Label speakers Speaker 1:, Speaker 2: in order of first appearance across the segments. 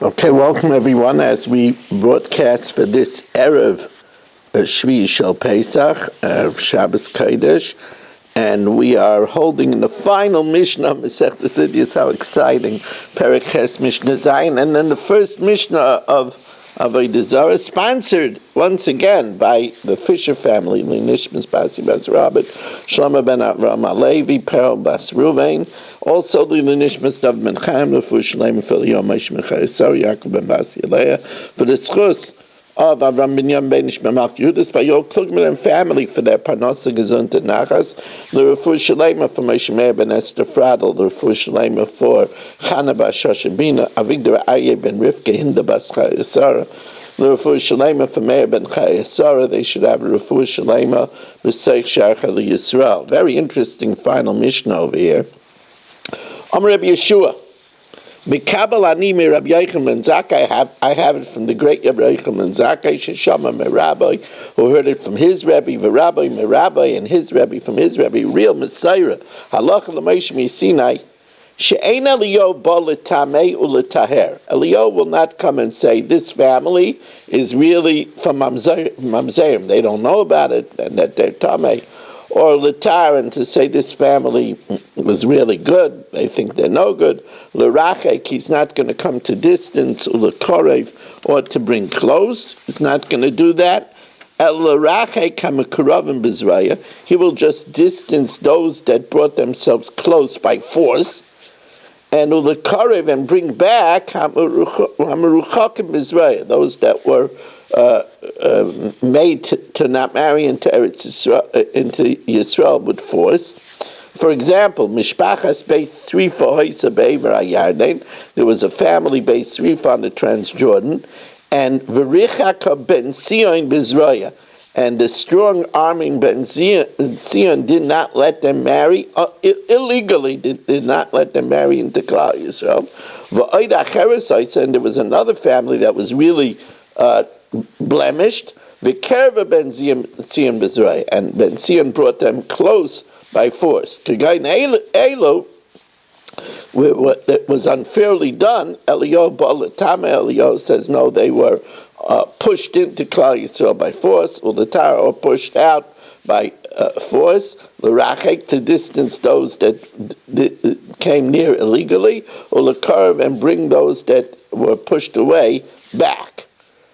Speaker 1: Okay, welcome everyone as we broadcast for this Erev Shvi Shel Pesach, Erev Shabbos Kodesh, and we are holding in the final Mishnah, Masechtas Idiyos, how exciting, Perek Ches Mishnah Zayin, and then the first Mishnah of Avoda Zara, sponsored once again by the Fisher family, Nishmas Basi Bas Rabbi, Shlomo ben Avram Alevi, Perel Bas Ruvain, also the Nishmas Dav ben Chaim, the Fush Shalem for Yomis Mechai Sar Yaakov ben Basi Aleya, for the schus of Avram ben Yom ben Ishmael Yudis by your Klugman and family for their Parnasa Gesund and Nachas, the Refush Shalem for Moshe Meir ben Esther Fradel, the Refush Shalem for Chana Bas Shashabina, Avigdor Aryeh ben Rivka Hinda Bas Chai Sara, the Refush Shalem for Meir ben Chai Sara. They should have a Refush Shalem B'Seich Shachar Yisrael. Very interesting final Mishnah over here. Amar Rabbi Yeshua. Mikabel ani me Rabbi Yochanan ben Zakkai. I have it from the great Rabbi Yochanan ben Zakkai, Sheshama me Rabbi, who heard it from his Rabbi, Rabbi me Rabbi, and his Rabbi from his Rabbi, real Messiah. Halacha l'Moshe Sinai. She'ein Eliyahu ba l'tamei u'l'taher. Eliyahu will not come and say this family is really from Mamzerim. They don't know about it and that they're tamei. Or l'tar, and to say this family was really good, they think they're no good. L'rachek, he's not going to come to distance, u'l'korev, or to bring close. He's not going to do that. L'rachek ha'mekaravim b'zraya, he will just distance those that brought themselves close by force. And u'l'korev, and bring back ha'meruchakim b'zraya, those that were made to not marry into Yisrael with force. For example, Mishpachas based Srifa Hoysa Be'ever HaYarden, there was a family based Srifa on the Transjordan, and Verichaka Ben Sion Bizraya, and the strong arming Ben Sion did not let them marry, illegally did not let them marry into Klal Yisrael. V'oida Cheres Hoysa, and there was another family that was really blemished. V'kerva Ben Sion Bizraya, and Ben Sion brought them close by force. To gain Elo, what was unfairly done, Eliyahu Ba'alatame, Eliyahu says no, they were pushed into Klal Yisrael by force, Ulatara, or pushed out by force, L'rachek, to distance those that came near illegally, Ulakarv, and bring those that were pushed away back.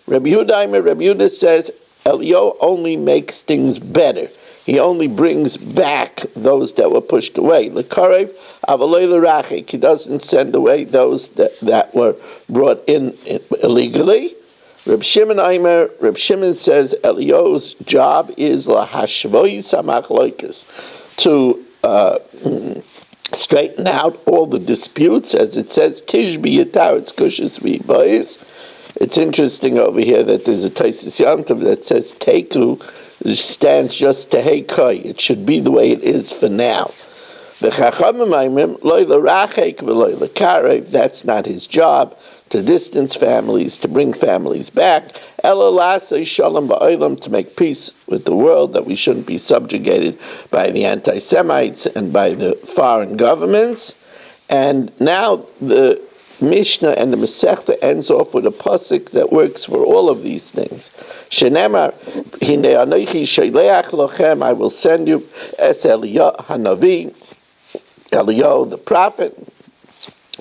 Speaker 1: Rabbi Yehuda says Eliyahu only makes things better. He only brings back those that were pushed away. L'karev avalei l'rachik. He doesn't send away those that were brought in illegally. Reb Shimon says Eliyahu's job is lahashvoi samachloikis, to straighten out all the disputes, as it says tishbi yatar it's kushis v'bayis. It's interesting over here that there's a Taisis Yantav that says Teku stands just to Heikai. It should be the way it is for now. That's not his job, to distance families, to bring families back. To make peace with the world, that we shouldn't be subjugated by the anti-Semites and by the foreign governments. And now the Mishnah and the Masechta ends off with a pasuk that works for all of these things. Shenemar, Hine Anochi Sheleach Lochem, I will send you Es Eliyahu Hanavi, Eliyahu the prophet,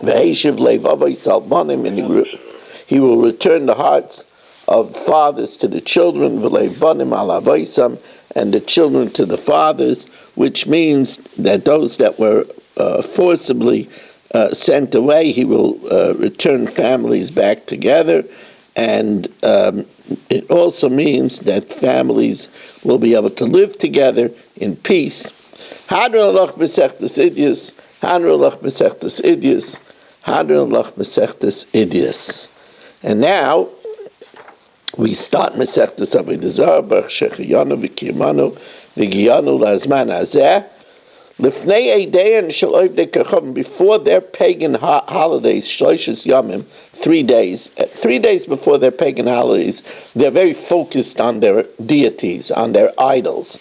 Speaker 1: Ve'eshiv Leivavai Salmonim, and he will return the hearts of fathers to the children, Ve'leivanim Alavaisam, and the children to the fathers, which means that those that were forcibly sent away, he will return families back together, and it also means that families will be able to live together in peace. Hadron Lach Masechtas Idiyos, Hadron Lach Masechtas Idiyos, Hadron Lach Masechtas Idiyos. And now we start Masechtas Avoda Zara, Baruch Shechiyanu v'Kiyamanu v'Giyanu Lazman Hazeh. Before their pagan holidays, Shloshis Yomim, 3 days. 3 days before their pagan holidays, they're very focused on their deities, on their idols.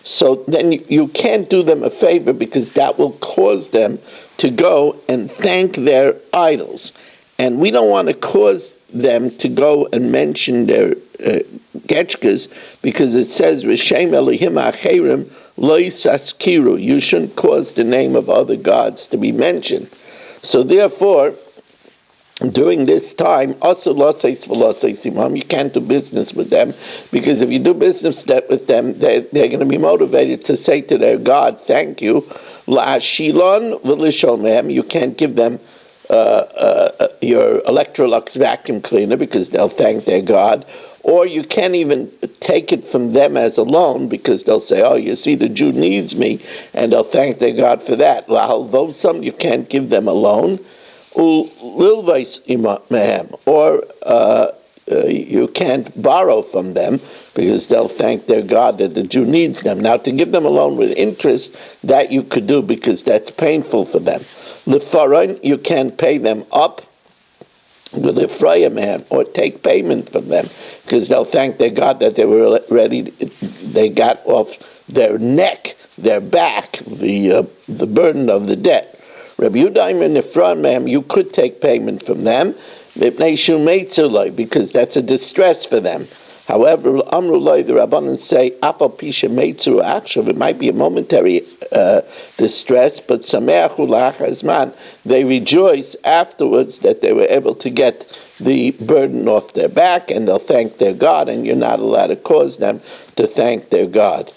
Speaker 1: So then you can't do them a favor, because that will cause them to go and thank their idols. And we don't want to cause them to go and mention their getchkas, because it says, V'shem Elohim acherim lo yisaskiru. You shouldn't cause the name of other gods to be mentioned. So therefore, during this time, you can't do business with them, because if you do business with them, they're going to be motivated to say to their God, thank you. You can't give them your Electrolux vacuum cleaner, because they'll thank their God. Or you can't even take it from them as a loan, because they'll say, oh, you see, the Jew needs me, and they'll thank their God for that. You can't give them a loan. Or you can't borrow from them, because they'll thank their God that the Jew needs them. Now, to give them a loan with interest, that you could do, because that's painful for them. L'faron, you can't pay them up with a Ephraim, or take payment from them, because they'll thank their God that they were ready, they got off their neck, their back, the burden of the debt. Rabbi Yehuda and Ephraim, you could take payment from them, because that's a distress for them. However, Amrullah, the Rabbanan say, it might be a momentary distress, but they rejoice afterwards that they were able to get the burden off their back, and they'll thank their God, and you're not allowed to cause them to thank their God.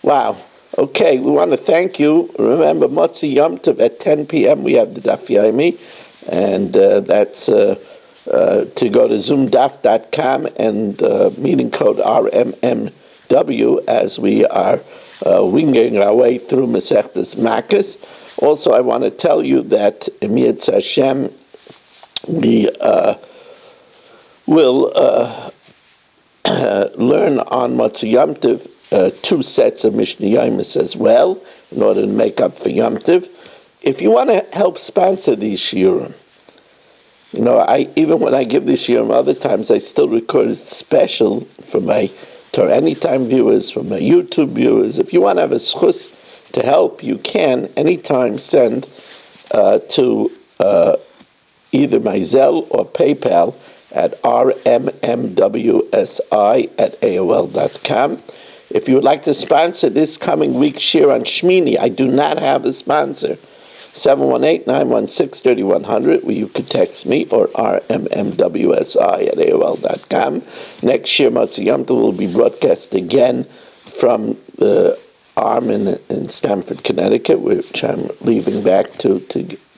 Speaker 1: Wow. Okay, we want to thank you. Remember, Motzi Yom Tov at 10 p.m. we have the Daf Yomi, and that's to go to zoomdaf.com and meeting code RMMW as we are winging our way through Masechtas Makkos. Also, I want to tell you that Emir Hashem, we will learn on Motzi Yom Tov 2 sets of Mishna Yomis as well, in order to make up for Yom Tov. If you want to help sponsor these shiurim, even when I give this shiurim other times, I still record it special for my Torah Anytime viewers, for my YouTube viewers. If you want to have a schus to help, you can anytime send to either my Zelle or PayPal at rmmwsi@aol.com. If you would like to sponsor this coming week's shir on Shmini, I do not have a sponsor. 718-916-3100, where you could text me, or rmmwsi@aol.com. Next shir Motzi Yom Tov will be broadcast again from the Arm in Stamford, Connecticut, which I'm leaving back to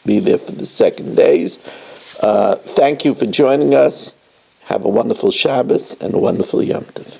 Speaker 1: be there for the second days. Thank you for joining us. Have a wonderful Shabbos and a wonderful Yom Tov.